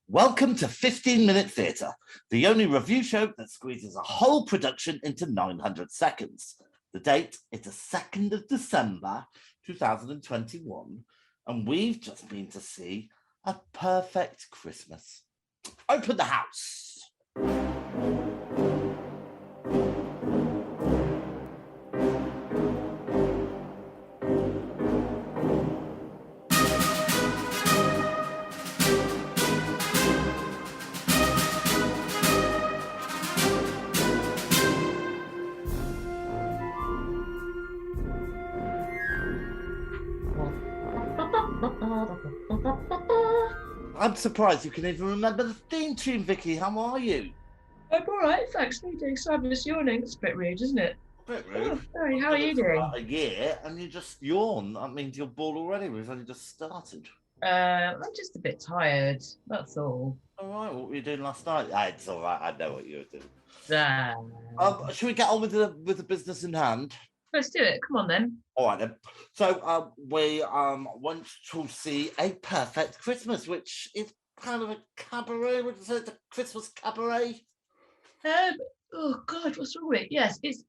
Welcome to 15-Minute Theatre, the only review show that squeezes a whole production into 900 seconds. The date is the 2nd of December, 2021, and we've just been to see A Perfect Christmas. Open the house. I'm surprised you can even remember the theme tune, Vicki. How are you? I'm all right, thanks. How are you doing? So I'm just yawning. It's a bit rude, isn't it? A bit rude. Oh, sorry, how are you doing? About a year and you just yawn. That means you're bored already. We've only just started. I'm just a bit tired. That's all. All right, what were you doing last night? It's all right. I know what you were doing. Uh, Should we get on with the business in hand? let's do it. Come on then. All right then. So we went to see A Perfect Christmas, which is kind of a cabaret. What is it? A Christmas cabaret? Oh God, what's wrong with it? Yes, it's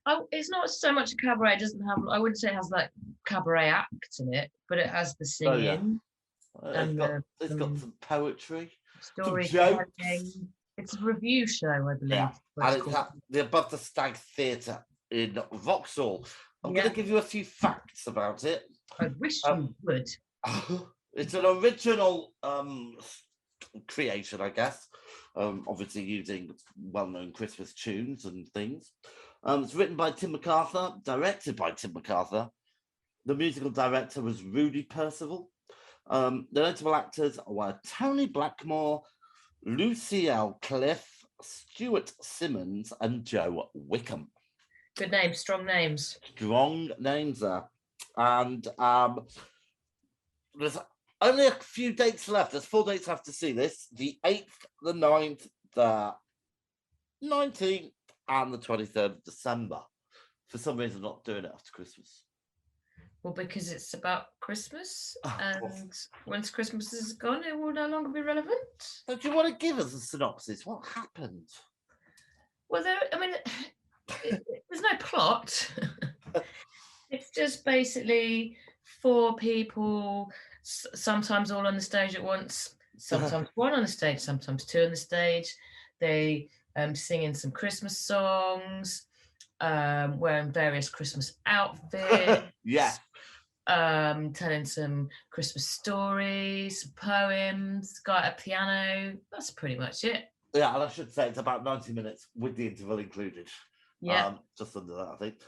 not so much a cabaret. It doesn't have. I wouldn't say it has like cabaret acts in it, but it has the singing. It's got some poetry, storytelling. It's a review show, I believe. Yeah, and it's at the Above the Stag Theatre in Vauxhall. I'm going to give you a few facts about it. I wish you would. It's an original creation, I guess. Obviously using well-known Christmas tunes and things. It's written by Tim MacArthur, directed by Tim MacArthur. The musical director was Rudy Percival. The notable actors were Tony Blackmore, Lucille Cliff, Stuart Simmons, and Joe Wickham. Good names, strong names. Strong names there. And there's only a few dates left. There's 4 dates left to see this. The 8th, the 9th, the 19th, and the 23rd of December. For some reason, not doing it after Christmas. Well, because it's about Christmas, and once Christmas is gone, it will no longer be relevant. So do you want to give us a synopsis? What happened? Well, there's no plot. It's just basically 4 people, sometimes all on the stage at once, sometimes 1 on the stage, sometimes 2 on the stage. They singing some Christmas songs, wearing various Christmas outfits. Yeah. Telling some Christmas stories, poems, guy at a piano. That's pretty much it. Yeah, and I should say it's about 90 minutes with the interval included. Yeah. Just under that, I think.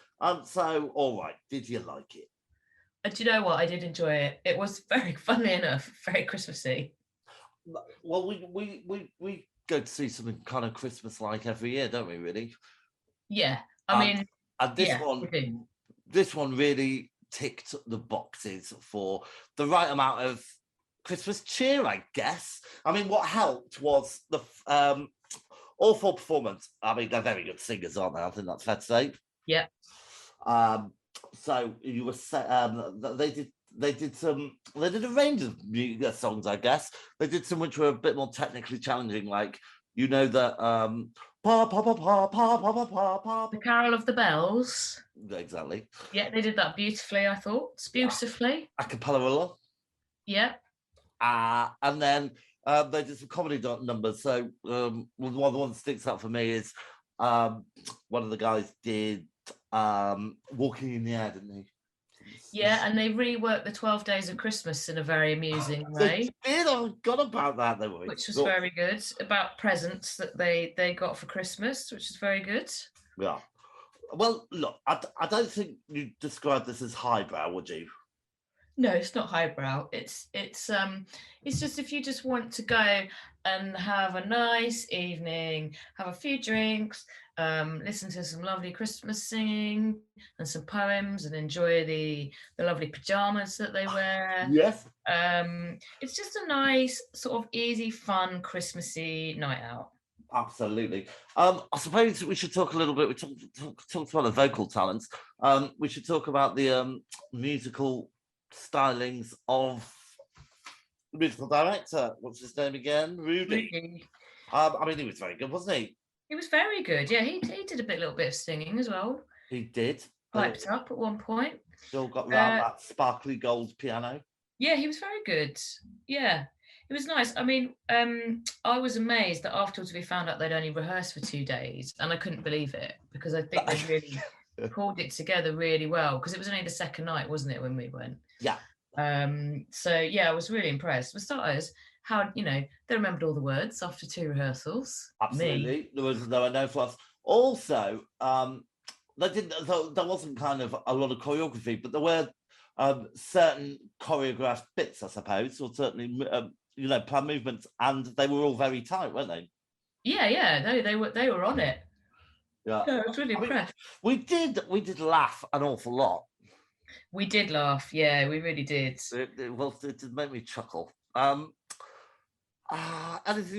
So, all right, did you like it? Do you know what? I did enjoy it. It was very, funnily enough, very Christmassy. Well, we go to see something kind of Christmas-like every year, don't we? Really? Yeah. I mean, and this one really ticked the boxes for the right amount of Christmas cheer, I guess. I mean, what helped was the all 4 performers. I mean, they're very good singers, aren't they? I think that's fair to say. Yeah. So you were they did a range of songs, I guess. They did some which were a bit more technically challenging, like the The Carol of the Bells. Exactly. Yeah, they did that beautifully, I thought. Beautifully. A cappella. Yeah. And then they did some comedy numbers. So one of the ones that sticks out for me is one of the guys did Walking in the Air, didn't he? Yeah, and they reworked the 12 Days of Christmas in a very amusing way. They did. I forgot about that. Which was very good. About presents that they got for Christmas, which is very good. Yeah. Well, look, I don't think you describe this as highbrow, would you? No, it's not highbrow. It's just if you just want to go and have a nice evening, have a few drinks, listen to some lovely Christmas singing and some poems, and enjoy the lovely pajamas that they wear. Yes. It's just a nice sort of easy, fun, Christmassy night out. Absolutely. I suppose we should talk a little bit. We talked about the vocal talents. We should talk about the musical stylings of The musical director, what's his name again? Rudy. I mean, he was very good, wasn't he? He was very good. Yeah, he did a little bit of singing as well. He did. Piped up at one point. Still got round that sparkly gold piano. Yeah, he was very good. Yeah, it was nice. I mean, I was amazed that afterwards we found out they'd only rehearsed for 2 days, and I couldn't believe it because I think they really pulled it together really well, because it was only the second night, wasn't it, when we went? Yeah. So yeah, I was really impressed. For starters, how they remembered all the words after 2 rehearsals. Absolutely, there were no flaws. Also, there wasn't kind of a lot of choreography, but there were certain choreographed bits, I suppose, or certainly plan movements, and they were all very tight, weren't they? Yeah, they were on it. Yeah, I was really impressed. We did laugh an awful lot. We did laugh, yeah, we really did. It did make me chuckle. Anything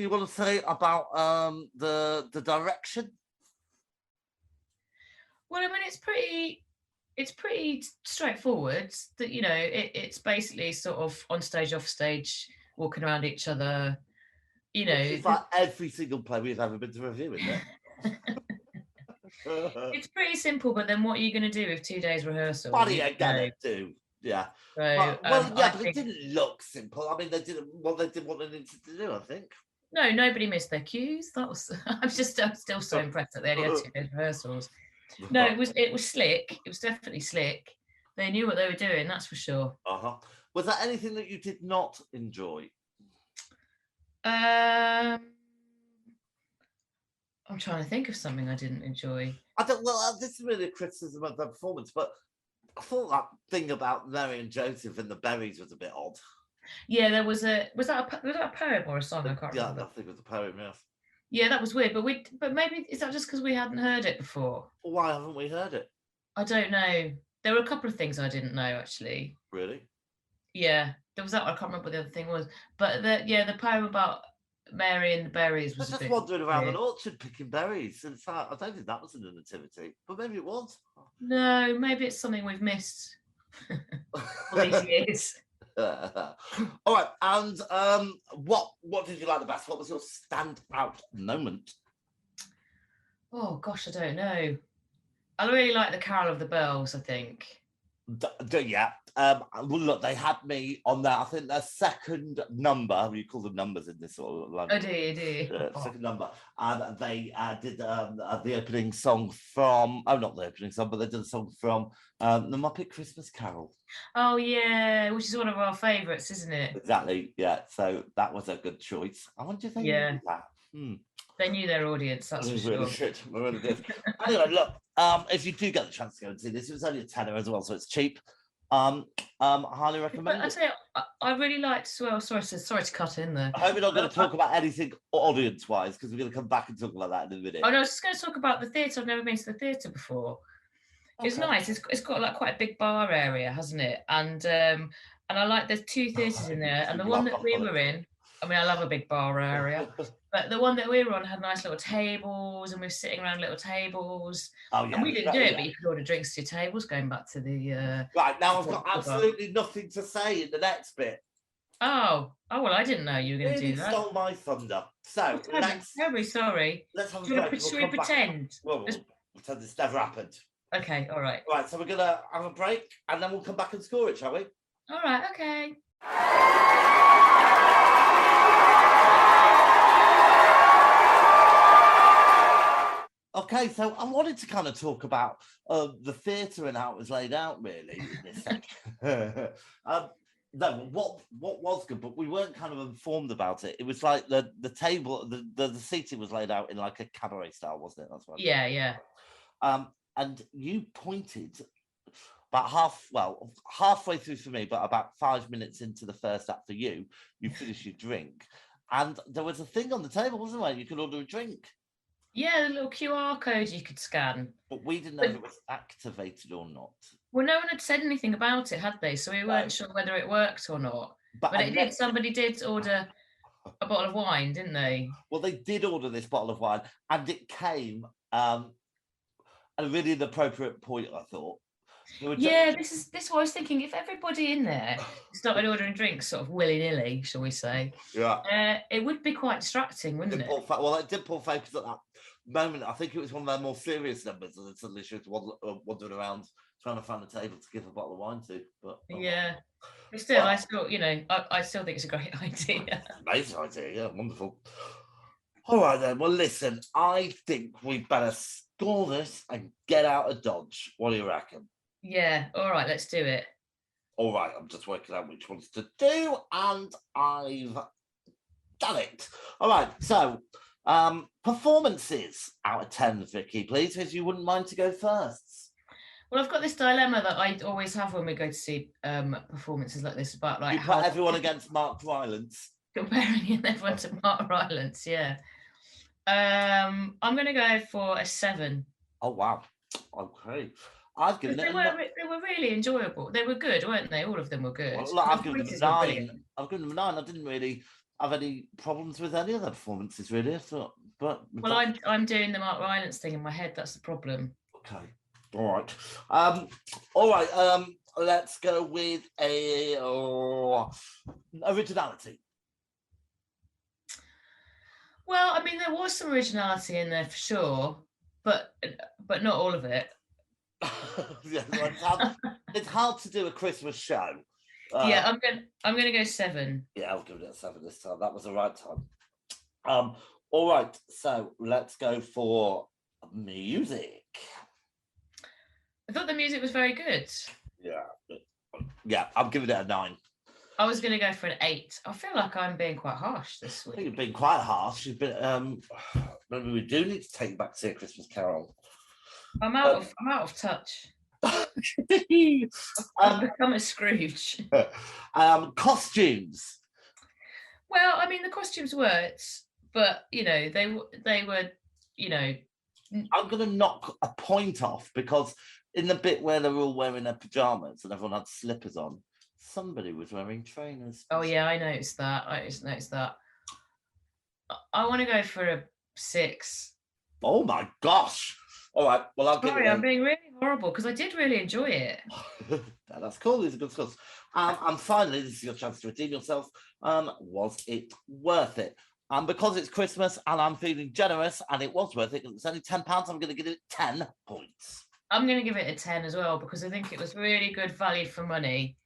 you want to say about the direction? Well, I mean, it's pretty straightforward. That it's basically sort of on stage, off stage, walking around each other. It's like every single play we've ever been to review, isn't it? It's pretty simple, but then what are you going to do with 2 days rehearsal? What are you gonna do? Yeah. So, but it didn't look simple. I mean, they did what they needed to do, I think. No, nobody missed their cues. That was. I'm still so impressed that they only had 2 days rehearsals. No, it was slick. It was definitely slick. They knew what they were doing, that's for sure. Was there anything that you did not enjoy? I'm trying to think of something I didn't enjoy. This is really a criticism of the performance, but I thought that thing about Mary and Joseph and the berries was a bit odd. Yeah, there was that a poem or a song? I can't remember. Yeah, I think it was a poem, yes. Yeah, that was weird, but maybe is that just because we hadn't heard it before? Why haven't we heard it? I don't know. There were a couple of things I didn't know, actually. Really? Yeah, there was that one. I can't remember what the other thing was, but the poem about Mary and the berries was just wandering around an orchard picking berries. In fact, I don't think that was in the nativity, but maybe it was. No, maybe it's something we've missed all these years. All right, and what did you like the best? What was your standout moment? Oh gosh, I don't know. I really like the Carol of the Bells, I think. Yeah. Well, look, they had me on that. I think their second number. You call them numbers in this sort of language. I do. Second number, and they did the opening song from. Oh, not the opening song, but they did a song from the Muppet Christmas Carol. Oh yeah, which is one of our favourites, isn't it? Exactly. Yeah. So that was a good choice. I wonder if they knew that. They knew their audience. That's for sure. Really good. Anyway, look. If you do get the chance to go and see this, it was only a tenner as well, so it's cheap. Highly recommend. I tell you, I really liked as well. Sorry to cut in there. I hope we're not going to talk about anything audience-wise, because we're going to come back and talk about that in a minute. Oh no, I was just going to talk about the theatre. I've never been to the theatre before. Okay. It's nice. It's got like quite a big bar area, hasn't it? And I like there's 2 theatres in there, and the one that we were in. I mean, I love a big bar area, but the one that we were on had nice little tables, and we were sitting around little tables. Oh yeah, and we didn't do it, but you could order drinks to your tables. Going back to the right now, I've got absolutely nothing to say in the next bit. Oh, well, I didn't know you were going to do that. Stole my thunder. So very sorry. Let's have a break. Should we pretend? We'll pretend this never happened. Okay, all right. Right, so we're gonna have a break, and then we'll come back and score it, shall we? All right. Okay. Okay, so I wanted to kind of talk about the theatre and how it was laid out, really. In this no, what was good, but we weren't kind of informed about it. It was like the table, the seating was laid out in like a cabaret style, wasn't it? That's right. Yeah. And you pointed about halfway through for me, but about 5 minutes into the first act for you finished your drink, and there was a thing on the table, wasn't there? You could order a drink. Yeah, the little QR code you could scan. But we didn't know if it was activated or not. Well, no one had said anything about it, had they? So we weren't sure whether it worked or not. But it did. Somebody did order a bottle of wine, didn't they? Well, they did order this bottle of wine, and it came at a really inappropriate point, I thought. Yeah, this is what I was thinking. If everybody in there started ordering drinks sort of willy-nilly, shall we say, it would be quite distracting, wouldn't it? Well, it did pull focus at that moment. I think it was one of their more serious numbers, and then suddenly she was wandering around trying to find a table to give a bottle of wine to. But yeah, but still, I still, you know, I still think it's a great idea. Amazing idea, yeah, wonderful. All right then. Well, listen, I think we better score this and get out of Dodge. What do you reckon? Yeah. All right, let's do it. All right, I'm just working out which ones to do, and I've done it. All right, so performances out of 10, Vicky, please, if you wouldn't mind to go first. Well, I've got this dilemma that I always have when we go to see performances like this about like you put everyone against Mark Rylance. Comparing everyone to Mark Rylance, yeah. I'm going to go for a 7. Oh wow! Okay, I've given it. They were really enjoyable. They were good, weren't they? All of them were good. Well, look, I've given them a 9. I've given them a 9. I didn't really have any problems with any of their performances, really. Well, I'm doing the Mark Rylance thing in my head. That's the problem. Okay. All right. All right. Let's go with a originality. Well, I mean, there was some originality in there for sure, but not all of it. Yeah, it's hard to do a Christmas show. Yeah, I'm gonna go 7. Yeah, I'll give it a 7 this time. That was the right time. All right, so let's go for music. I thought the music was very good. Yeah, I'm giving it a 9. I was going to go for an 8. I feel like I'm being quite harsh this week. I think you've been quite harsh. You've been. Maybe we do need to take you back to see A Christmas Carol. I'm out of touch. I've become a Scrooge. Costumes. Well, I mean, the costumes worked, but you know, they were, you know. I'm going to knock a point off because in the bit where they're all wearing their pajamas and everyone had slippers on, somebody was wearing trainers. Oh yeah, I noticed that. I want to go for a 6. Oh my gosh! All right, well I'll give it. I'm being really horrible because I did really enjoy it. That's cool. These are good scores. And finally, this is your chance to redeem yourself. Was it worth it? And because it's Christmas and I'm feeling generous and it was worth it, it's only £10, I'm going to give it 10 points. I'm going to give it a 10 as well because I think it was really good value for money.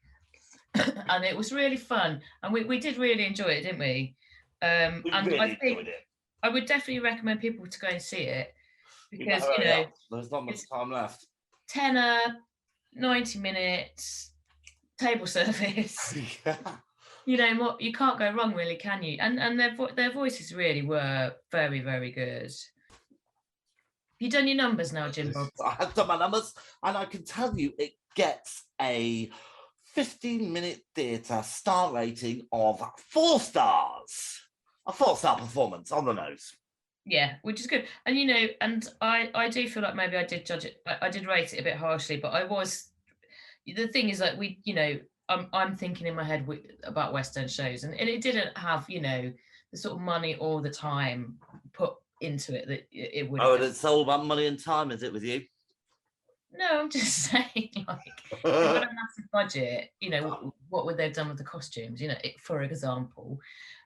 And it was really fun. And we did really enjoy it, didn't we? And really I think enjoyed it. I would definitely recommend people to go and see it because, there's not much time left. Tenner, 90 minutes, table service. Yeah. You know what? You can't go wrong, really, can you? And their voices really were very, very good. You done your numbers now, Jim Bob? I have done my numbers, and I can tell you it gets a 15-minute theatre star rating of 4 stars. A 4-star performance on the nose. Yeah, which is good. And you know, and I do feel like maybe I did judge it. I did rate it a bit harshly, but I was. The thing is, like I'm thinking in my head about West End shows, and it didn't have, the sort of money or the time put into it that it would. Oh, and it's all about money and time, is it, with you? No, I'm just saying, like, they've got a massive budget. What would they have done with the costumes? For example.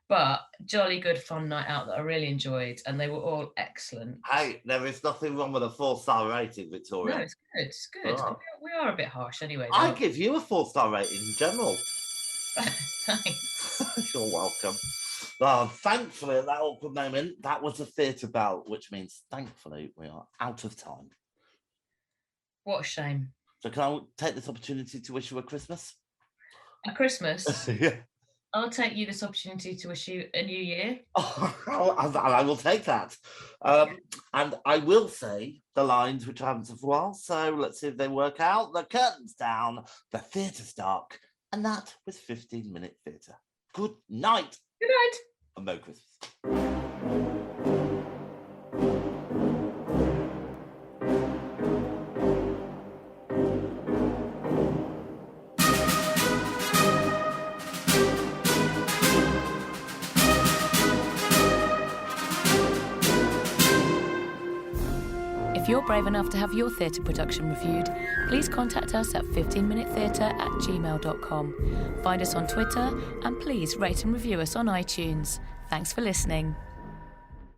But jolly good fun night out that I really enjoyed, and they were all excellent. Hey, there is nothing wrong with a 4-star rating, Victoria. No, it's good. It's good. Oh. We are a bit harsh anyway. I give you a 4-star rating in general. Thanks. You're welcome. Well, thankfully, at that awkward moment, that was a theatre bell, which means thankfully we are out of time. What a shame. So can I take this opportunity to wish you a Christmas? A Christmas? Yeah. I'll take you this opportunity to wish you a new year. I will take that. And I will say the lines which I haven't said for a while. So let's see if they work out. The curtain's down, the theatre's dark, and that was 15-minute theatre. Good night. Good night. And Merry Christmas. If If you're brave enough to have your theatre production reviewed, please contact us at 15minutetheatre@gmail.com. Find us on Twitter and please rate and review us on iTunes. Thanks for listening.